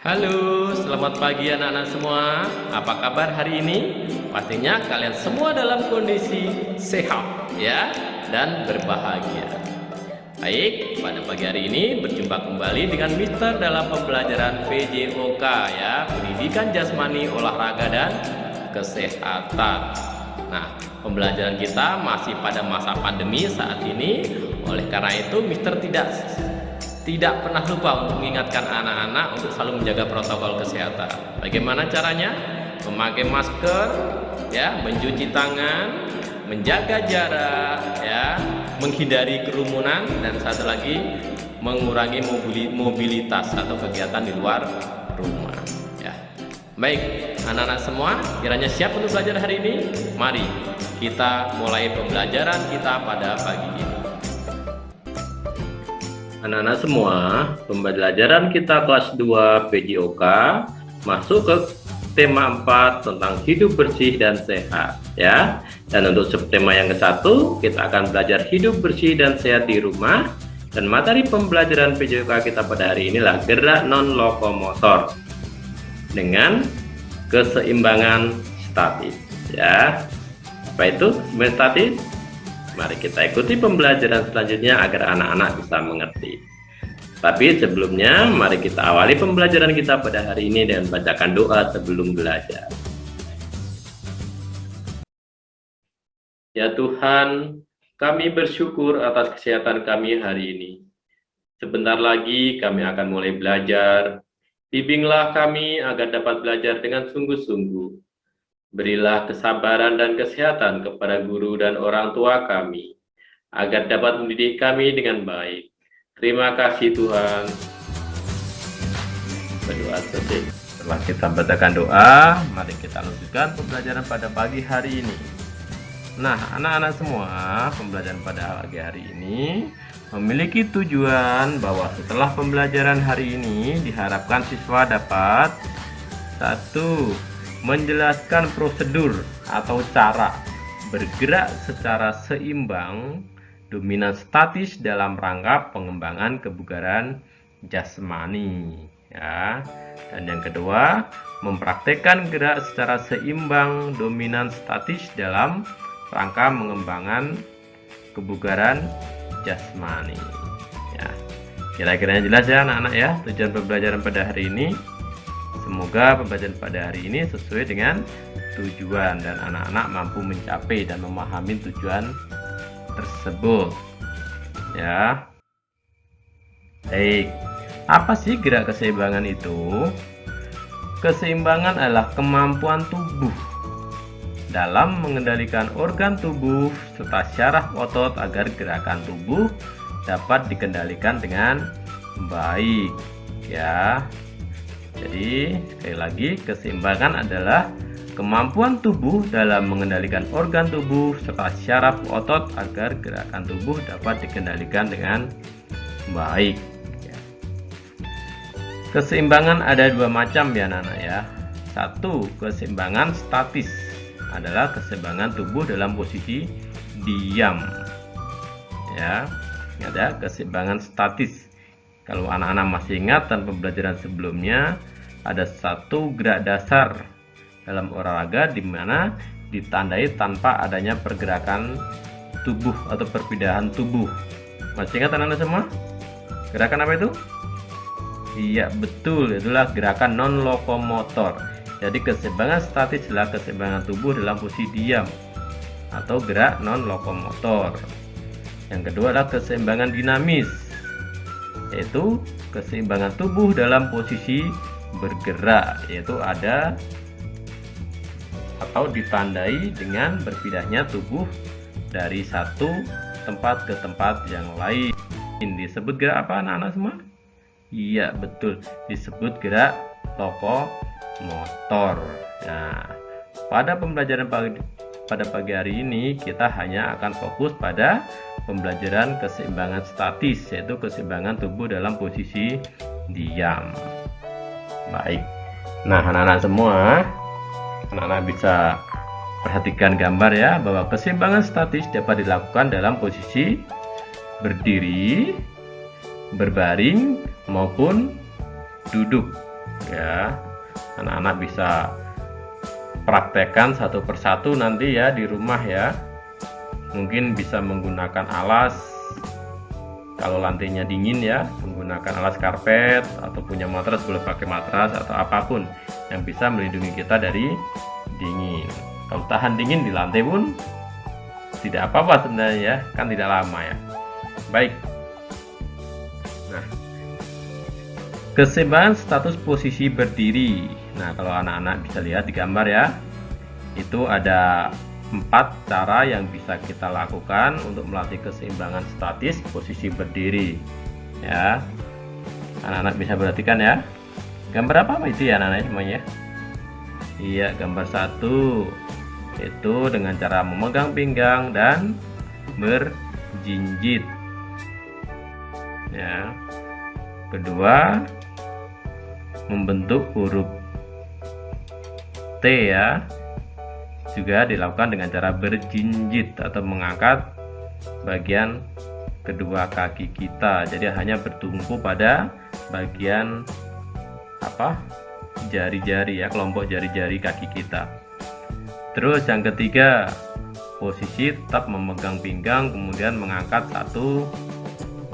Halo, selamat pagi anak-anak semua. Apa kabar hari ini? Pastinya kalian semua dalam kondisi sehat ya dan berbahagia. Baik, pada pagi hari ini berjumpa kembali dengan Mister dalam pembelajaran PJOK ya, Pendidikan Jasmani, Olahraga dan Kesehatan. Nah, pembelajaran kita masih pada masa pandemi saat ini. Oleh karena itu, Mister tidak pernah lupa untuk mengingatkan anak-anak untuk selalu menjaga protokol kesehatan. Bagaimana caranya? Memakai masker, ya, mencuci tangan, menjaga jarak, ya, menghindari kerumunan, dan satu lagi mengurangi mobilitas atau kegiatan di luar rumah. Ya. Baik, anak-anak semua, kiranya siap untuk belajar hari ini? Mari kita mulai pembelajaran kita pada pagi ini. Anak-anak semua, pembelajaran kita kelas 2 PJOK masuk ke tema 4 tentang hidup bersih dan sehat ya. Dan untuk subtema yang ke-1 kita akan belajar hidup bersih dan sehat di rumah, dan materi pembelajaran PJOK kita pada hari inilah gerak non lokomotor dengan keseimbangan statis ya. Apa itu keseimbangan statis? Mari kita ikuti pembelajaran selanjutnya agar anak-anak bisa mengerti. Tapi sebelumnya, mari kita awali pembelajaran kita pada hari ini dengan bacakan doa sebelum belajar. Ya Tuhan, kami bersyukur atas kesehatan kami hari ini. Sebentar lagi kami akan mulai belajar. Bimbinglah kami agar dapat belajar dengan sungguh-sungguh. Berilah kesabaran dan kesehatan kepada guru dan orang tua kami, agar dapat mendidik kami dengan baik. Terima kasih Tuhan. Berdoa selesai. Setelah kita bacakan doa, mari kita lanjutkan pembelajaran pada pagi hari ini. Nah, anak-anak semua, pembelajaran pada pagi hari ini memiliki tujuan bahwa setelah pembelajaran hari ini diharapkan siswa dapat 1. Menjelaskan prosedur atau cara bergerak secara seimbang dominan statis dalam rangka pengembangan kebugaran jasmani ya. Dan yang kedua, mempraktekkan gerak secara seimbang dominan statis dalam rangka pengembangan kebugaran jasmani ya. Kira-kira jelas ya anak-anak ya tujuan pembelajaran pada hari ini. Semoga pembelajaran pada hari ini sesuai dengan tujuan dan anak-anak mampu mencapai dan memahami tujuan tersebut ya. Baik, apa sih gerak keseimbangan itu? Keseimbangan adalah kemampuan tubuh dalam mengendalikan organ tubuh serta syaraf otot agar gerakan tubuh dapat dikendalikan dengan baik ya. Jadi sekali lagi, keseimbangan adalah kemampuan tubuh dalam mengendalikan organ tubuh serta syaraf otot agar gerakan tubuh dapat dikendalikan dengan baik. Keseimbangan ada dua macam ya anak-anak ya. Satu, keseimbangan statis adalah keseimbangan tubuh dalam posisi diam ya. Ada keseimbangan statis. Kalau anak-anak masih ingat dan pembelajaran sebelumnya, ada satu gerak dasar dalam olahraga di mana ditandai tanpa adanya pergerakan tubuh atau perpindahan tubuh. Masih ingat anak-anak semua? Gerakan apa itu? Iya betul, itulah gerakan non lokomotor. Jadi keseimbangan statis adalah keseimbangan tubuh dalam posisi diam atau gerak non lokomotor. Yang kedua adalah keseimbangan dinamis, yaitu keseimbangan tubuh dalam posisi bergerak, yaitu ada atau ditandai dengan berpindahnya tubuh dari satu tempat ke tempat yang lain. Disebut gerak apa anak-anak semua? Iya betul, disebut gerak lokomotor. Nah, pada pembelajaran pada pagi hari ini kita hanya akan fokus pada pembelajaran keseimbangan statis, yaitu keseimbangan tubuh dalam posisi diam. Baik. Nah, anak-anak semua, anak-anak bisa perhatikan gambar ya, bahwa keseimbangan statis dapat dilakukan dalam posisi berdiri, berbaring maupun duduk ya. Anak-anak bisa praktekkan satu persatu nanti ya di rumah ya. Mungkin bisa menggunakan alas, kalau lantainya dingin ya, menggunakan alas karpet, atau punya matras boleh pakai matras atau apapun yang bisa melindungi kita dari dingin. Kalau tahan dingin di lantai pun tidak apa-apa sebenarnya ya, kan tidak lama ya. Baik. Nah, keseimbangan status posisi berdiri. Nah, kalau anak-anak bisa lihat di gambar ya, itu ada 4 cara yang bisa kita lakukan untuk melatih keseimbangan statis posisi berdiri ya. Anak-anak bisa perhatikan ya. Gambar apa itu ya anak-anak semuanya? Iya, gambar 1 itu dengan cara memegang pinggang dan berjinjit ya. Kedua, membentuk huruf T ya, juga dilakukan dengan cara berjinjit atau mengangkat bagian kedua kaki kita, jadi hanya bertumpu pada bagian jari-jari ya, kelompok jari-jari kaki kita. Terus yang ketiga, posisi tetap memegang pinggang kemudian mengangkat satu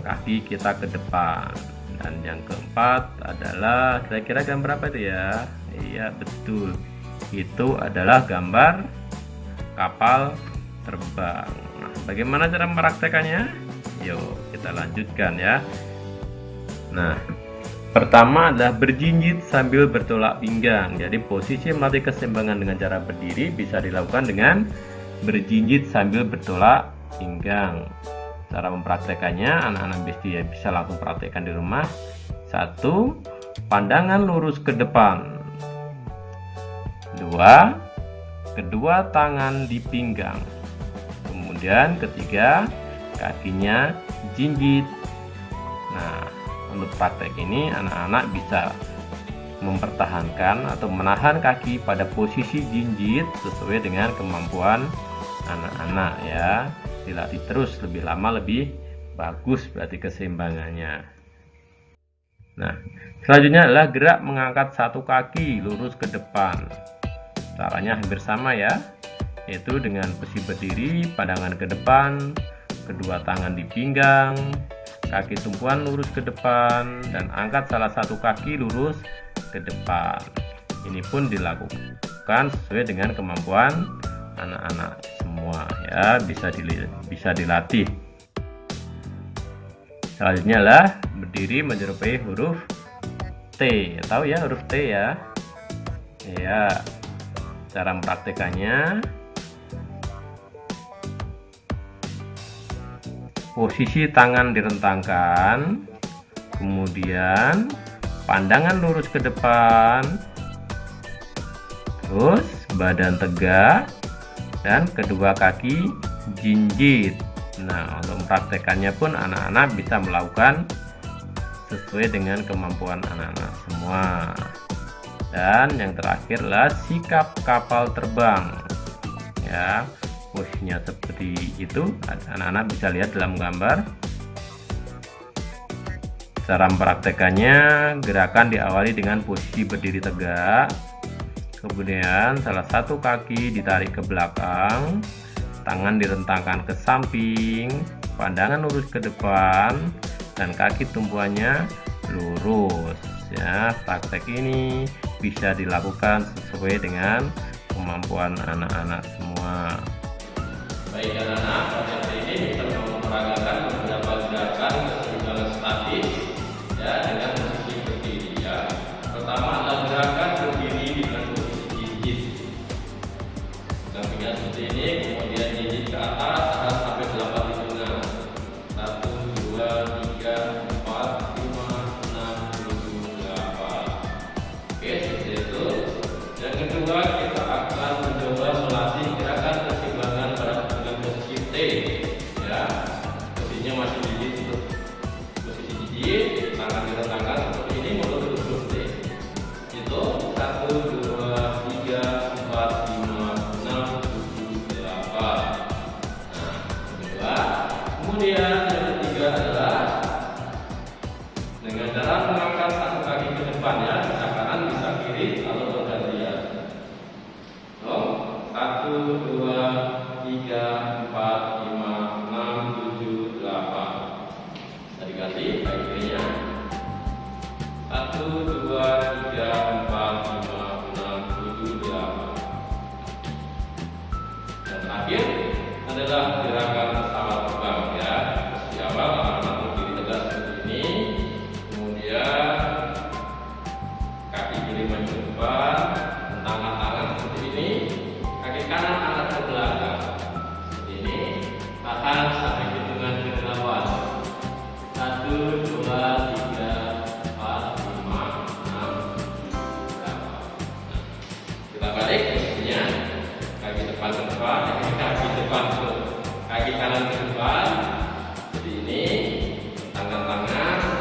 kaki kita ke depan. Dan yang keempat adalah, kira-kira gambar apa itu ya? Iya betul, itu adalah gambar kapal terbang. Nah, bagaimana cara mempraktekannya? Yuk kita lanjutkan ya. Nah, pertama adalah berjinjit sambil bertolak pinggang. Jadi posisi melatih keseimbangan dengan cara berdiri bisa dilakukan dengan berjinjit sambil bertolak pinggang. Cara mempraktekannya, anak-anak bisa langsung praktekkan di rumah. 1. Pandangan lurus ke depan. 2. Kedua tangan di pinggang. Kemudian ketiga, kakinya jinjit. Nah, untuk praktek ini anak-anak bisa mempertahankan atau menahan kaki pada posisi jinjit sesuai dengan kemampuan anak-anak ya. Dilatih terus, lebih lama lebih bagus berarti keseimbangannya. Nah, selanjutnya adalah gerak mengangkat satu kaki lurus ke depan. Caranya hampir sama ya, yaitu dengan posisi berdiri, pandangan ke depan, kedua tangan di pinggang, kaki tumpuan lurus ke depan, dan angkat salah satu kaki lurus ke depan. Ini pun dilakukan sesuai dengan kemampuan anak-anak semua ya, bisa dilatih. Selanjutnya adalah berdiri menyerupai huruf T. Tahu ya huruf T ya? Ya. Cara mempraktekannya, posisi tangan direntangkan, kemudian pandangan lurus ke depan, terus badan tegak, dan kedua kaki jinjit. Nah, untuk mempraktekannya pun anak-anak bisa melakukan sesuai dengan kemampuan anak-anak semua. Dan yang terakhir adalah sikap kapal terbang ya, posisinya seperti itu. Anak-anak bisa lihat dalam gambar. Cara mempraktekannya, gerakan diawali dengan posisi berdiri tegak, kemudian salah satu kaki ditarik ke belakang, tangan direntangkan ke samping, pandangan lurus ke depan, dan kaki tumpuannya lurus ya. Praktek ini bisa dilakukan sesuai dengan kemampuan anak-anak semua. Baik anak-anak, pada hari ini kita memperagakan beberapa gerakan keseimbangan statis ya dengan posisi berdiri ya. Pertama adalah gerakan berdiri dengan posisi jinjit. Sampingnya seperti ini, kemudian jinjit ke atas sampai 8 hitungan. 1, 2, 3, 4, 5, 6, 7, 8. Oke, seperti itu. Yang kedua, kita akan mencoba melatih gerakan keseimbangan pada posisi T ya. Posisinya masih jinjit untuk posisi jinjit, tangan direntangkan seperti ini untuk huruf T. Itu 1, 2, 3, 4, 5, 6, 7, 8. Nah, kedua. Kemudian yang ketiga adalah dengan cara mengangkat satu kaki ke depan ya, misalkan 2, 3, 4, 5, 6, 7, 8. Dan terakhir adalah gerakan pesawat terbang ya. Di awal anak-anak berdiri tegak seperti ini, kemudian kaki kiri maju ke depan, tangan seperti ini, kaki kanan angkat ke belakang seperti ini. Tahan sampai hitungan ke-8. 1, 2, 3, 4, 5, 6, 7, 8. Kita balik posisinya, kaki depan ke depan, kaki depan ke kaki kanan ke depan seperti ini. Tangan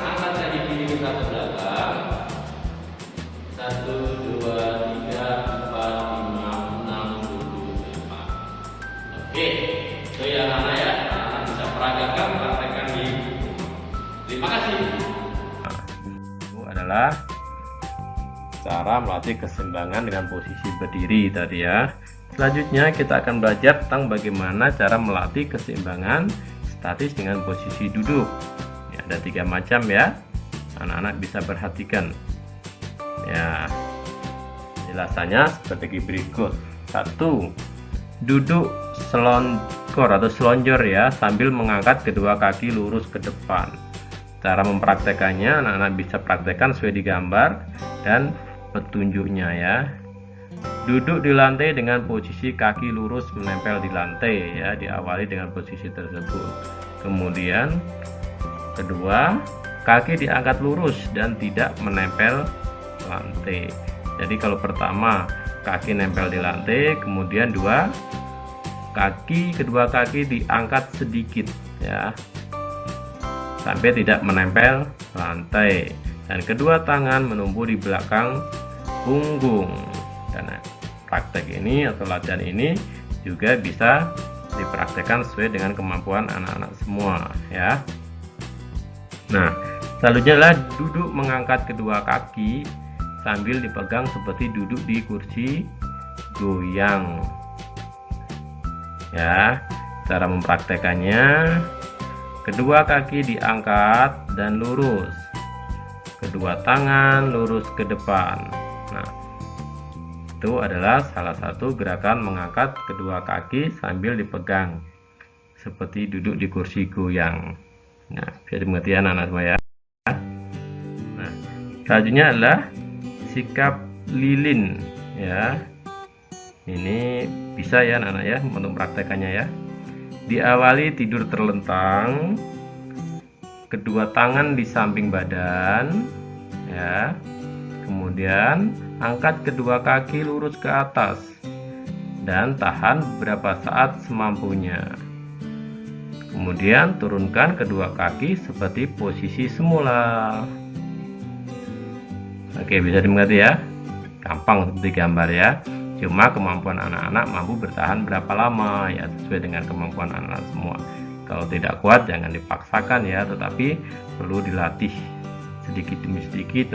angkat kaki kiri kita ke belakang. 1, 2, 3, 4, 5, 6, 7, 8. Oke, itu ya anak ya. Anak bisa peragakan, praktekkan di rumah. Terima kasih. Itu adalah cara melatih keseimbangan dengan posisi berdiri tadi ya. Selanjutnya kita akan belajar tentang bagaimana cara melatih keseimbangan statis dengan posisi duduk ya, ada 3 macam ya, anak-anak bisa perhatikan ya. Penjelasannya seperti berikut. 1. Duduk selongkor atau selonjor ya, sambil mengangkat kedua kaki lurus ke depan. Cara mempraktekannya anak-anak bisa praktekkan sesuai di gambar dan petunjuknya ya. Duduk di lantai dengan posisi kaki lurus menempel di lantai ya, diawali dengan posisi tersebut. Kemudian kedua, kaki diangkat lurus dan tidak menempel lantai. Jadi kalau pertama kaki nempel di lantai, kemudian kedua kaki diangkat sedikit ya, sampai tidak menempel lantai, dan kedua tangan menumpu di belakang punggung. Dan praktek ini atau latihan ini juga bisa dipraktekkan sesuai dengan kemampuan anak-anak semua ya. Nah, selanjutnya adalah duduk mengangkat kedua kaki sambil dipegang seperti duduk di kursi goyang ya. Cara mempraktekannya, kedua kaki diangkat dan lurus, kedua tangan lurus ke depan. Nah, itu adalah salah satu gerakan mengangkat kedua kaki sambil dipegang seperti duduk di kursi goyang. Nah, bisa dimengerti anak-anak semua ya. Nah, selanjutnya adalah sikap lilin ya. Ini bisa ya anak-anak ya untuk praktekannya ya. Diawali tidur terlentang, kedua tangan di samping badan ya. Kemudian angkat kedua kaki lurus ke atas dan tahan beberapa saat semampunya. Kemudian turunkan kedua kaki seperti posisi semula. Oke, bisa dimengerti ya. Gampang seperti gambar ya. Cuma kemampuan anak-anak mampu bertahan berapa lama ya, sesuai dengan kemampuan anak-anak semua. Kalau tidak kuat jangan dipaksakan ya, tetapi perlu dilatih sedikit demi sedikit.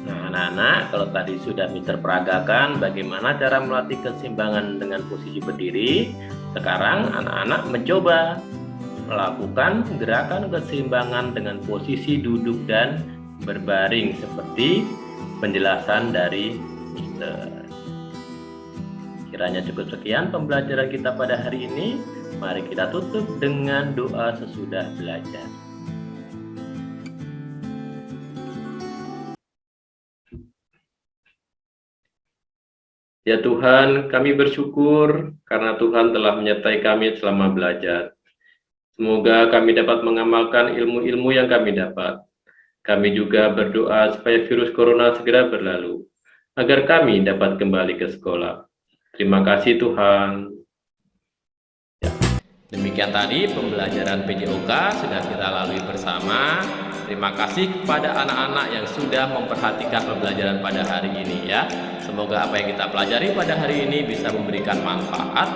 Anak-anak, kalau tadi sudah Mister peragakan bagaimana cara melatih keseimbangan dengan posisi berdiri, sekarang anak-anak mencoba melakukan gerakan keseimbangan dengan posisi duduk dan berbaring seperti penjelasan dari Mister. Kiranya cukup sekian pembelajaran kita pada hari ini. Mari kita tutup dengan doa sesudah belajar. Ya Tuhan, kami bersyukur karena Tuhan telah menyertai kami selama belajar. Semoga kami dapat mengamalkan ilmu-ilmu yang kami dapat. Kami juga berdoa supaya virus corona segera berlalu, agar kami dapat kembali ke sekolah. Terima kasih Tuhan. Ya, demikian tadi pembelajaran PJOK sudah kita lalui bersama. Terima kasih kepada anak-anak yang sudah memperhatikan pembelajaran pada hari ini ya. Semoga apa yang kita pelajari pada hari ini bisa memberikan manfaat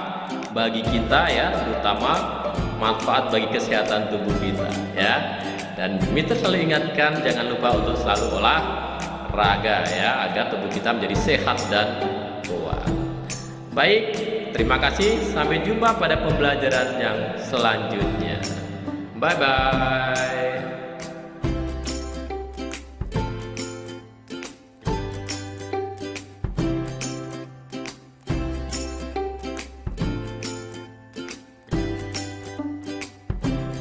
bagi kita ya, terutama manfaat bagi kesehatan tubuh kita ya. Dan Mister selalu ingatkan jangan lupa untuk selalu olahraga ya, agar tubuh kita menjadi sehat dan kuat. Baik, terima kasih. Sampai jumpa pada pembelajaran yang selanjutnya. Bye bye.